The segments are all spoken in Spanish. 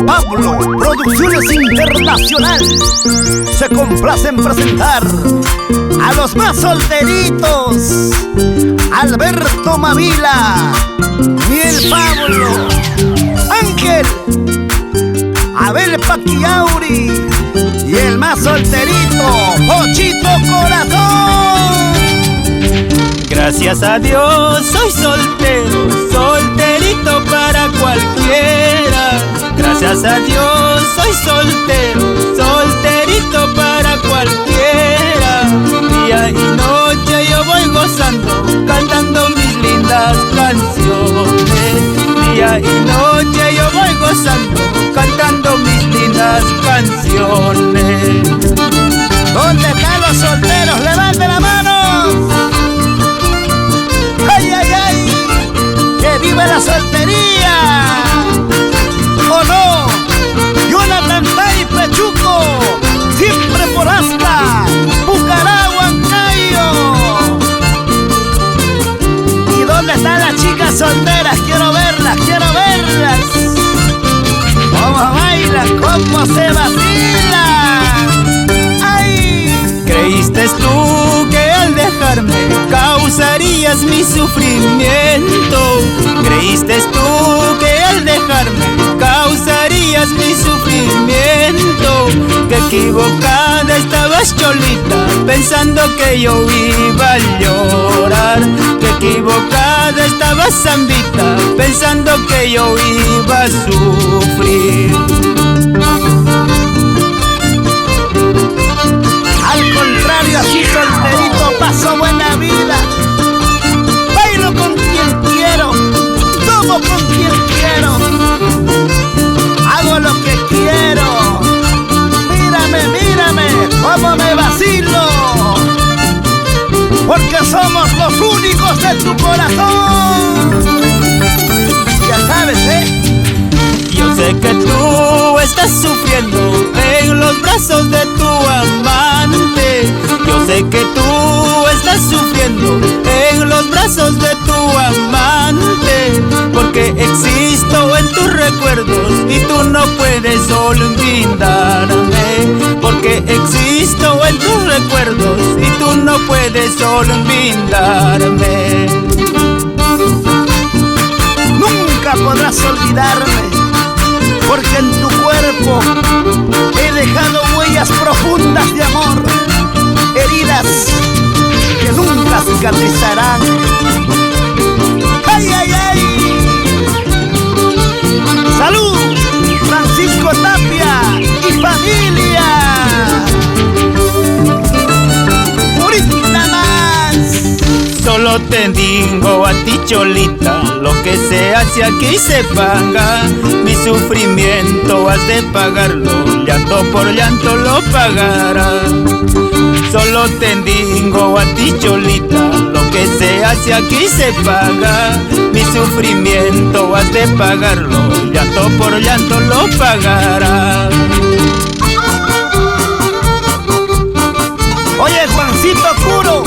Pablo Producciones Internacional se complace en presentar a los más solteritos: Alberto Mavila, Miel Pablo, Ángel, Abel Paquiauri y el más solterito, Pochito Corazón. Gracias a Dios soy soltero, solterito para cualquiera. Gracias a Dios soy soltero, solterito para cualquiera. Día y noche yo voy gozando, cantando mis lindas canciones. Día y noche yo voy gozando, cantando mis lindas canciones. ¿Dónde están los solteros? ¡Levanten la mano! ¡Ay, ay, ay! ¡Que viva la soltería! ¡Oh no! Jonathan Tai Pechuco, siempre por hasta Bucará, Huancayo. ¿Y dónde están las chicas solteras? Quiero verlas, quiero verlas. ¿Cómo bailan? ¿Cómo se vacila? ¡Ay! ¿Creíste tú que al dejarme causarías mi sufrimiento? ¿Creíste tú que al dejarme causarías mi sufrimiento? Que equivocada estabas, cholita, pensando que yo iba a llorar. Que equivocada estabas, zambita, pensando que yo iba a sufrir. Al contrario, así solterito paso buena vida. Bailo con quien quiero, tomo con quien quiero, hago lo que quiero. Mírame, mírame, cómo me vacilo, porque somos los únicos de tu corazón. Ya sabes, Yo sé que tú estás sufriendo en los brazos de tu amante. Yo sé que tú estás sufriendo en los brazos de tu amante, porque existo en tus recuerdos y tú no puedes olvidarme. Porque existo en tus recuerdos y tú no puedes olvidarme. Nunca podrás olvidarme, porque en tu cuerpo he dejado huellas profundas de amor, heridas que nunca cicatrizarán. ¡Ay, ay, ay! ¡Salud! Francisco Tapia y familia. ¡Purita más! Solo te digo a ti, cholita, lo que se hace aquí se paga. Mi sufrimiento has de pagarlo, llanto por llanto lo pagarás. Solo te digo a ti, cholita, lo que se hace aquí se paga. Mi sufrimiento has de pagarlo, llanto por llanto lo pagarás. Oye, Juancito Curo,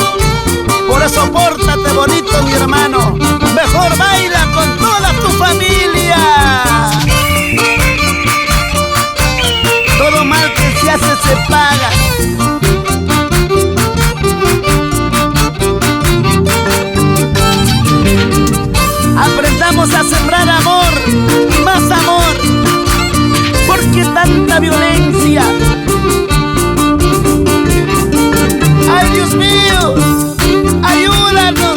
por eso pórtate bonito, mi hermano. Mejor baila con toda tu familia. Todo mal que se hace se paga. Aprendamos a sembrar amor y más amor. ¿Por qué tanta violencia? ¡Ay, Dios mío! ¡Ayúdanos!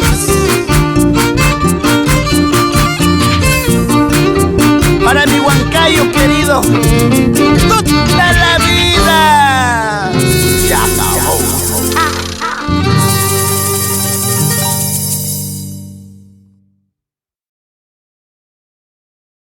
Para mi Huancayo querido,